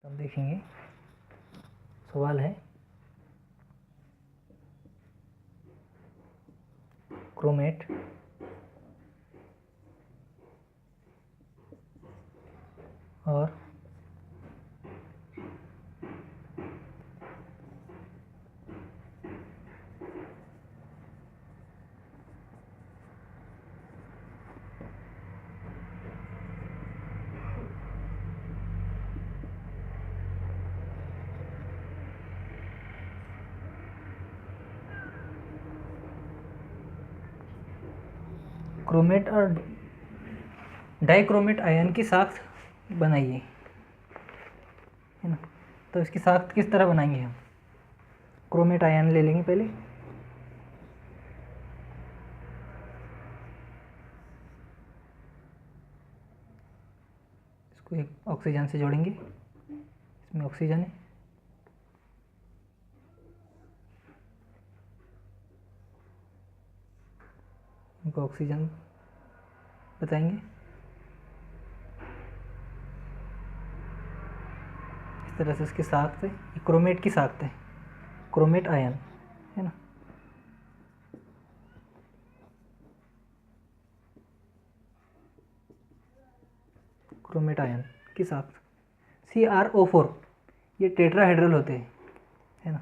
हम देखेंगे। सवाल है क्रोमेट और क्रोमेट और डाइक्रोमेट आयन की साख्त बनाइए, है ना। तो इसकी साख्त किस तरह बनाएंगे हम? क्रोमेट आयन ले लेंगे पहले, इसको एक ऑक्सीजन से जोड़ेंगे, इसमें ऑक्सीजन है, इनको ऑक्सीजन बताएंगे। इस तरह से इसकी साख्त है, ये क्रोमेट की साख्त है, क्रोमेट आयन, है ना। क्रोमेट आयन की साख्त CrO4, ये टेट्राहेड्रल होते हैं, है ना।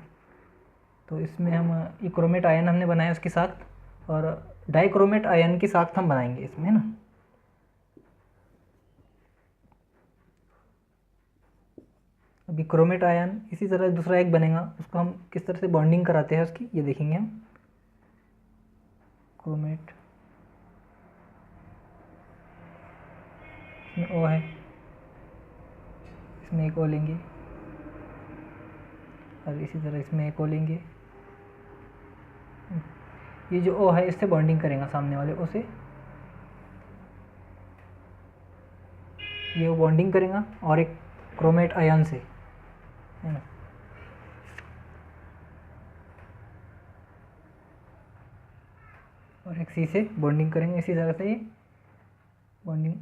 तो इसमें हम ये क्रोमेट आयन हमने बनाया उसकी साख्त, और डाइक्रोमेट आयन की साख्त हम बनाएंगे इसमें, है ना। अभी क्रोमेट आयन इसी तरह दूसरा एक बनेगा, उसको हम किस तरह से बॉन्डिंग कराते हैं उसकी, ये देखेंगे हम। क्रोमेट, इसमें O है, इसमें एक O लेंगे, और इसी तरह इसमें एक O लेंगे। ये जो O है इससे बॉन्डिंग करेगा सामने वाले O से, ये वो बॉन्डिंग करेगा और एक क्रोमेट आयन से, है ना। और एक C से बॉन्डिंग करेंगे, इसी तरह से ये बॉन्डिंग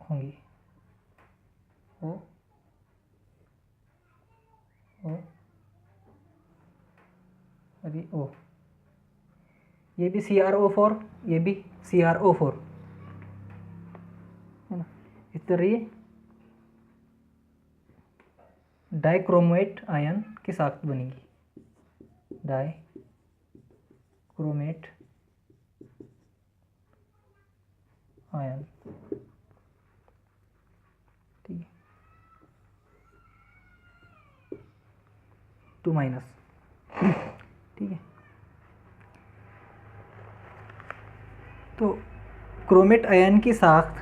होंगी। O O और ये O, ये भी CrO4, ये भी CrO4, है ना। इस तरह ये डाइक्रोमेट आयन की साख्त बनेगी, डाइक्रोमेट आयन, ठीक है, 2-, ठीक है। तो क्रोमेट आयन की साख्त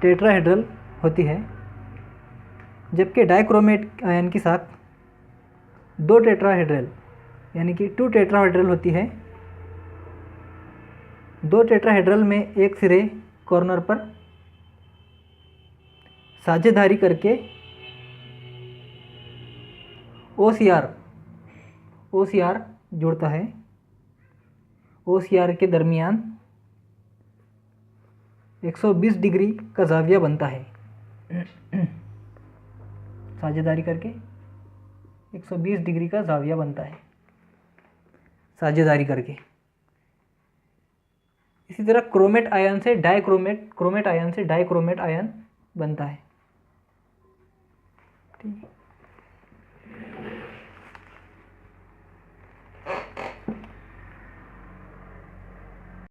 टेट्राहेड्रल होती है, जबकि डाइक्रोमेट आयन की साख्त 2 टेट्राहेड्रल यानी कि 2 टेट्राहेड्रल होती है। 2 टेट्राहेड्रल में एक सिरे कॉर्नर पर साझेदारी करके OCR जुड़ता है। OCR के दरमियान 120 डिग्री का ज़ाविया बनता है। साझेदारी करके 120 डिग्री का ज़ाविया बनता है, साझेदारी करके। इसी तरह क्रोमेट आयन से क्रोमेट आयन से डाइक्रोमेट आयन बनता है, ठीक है।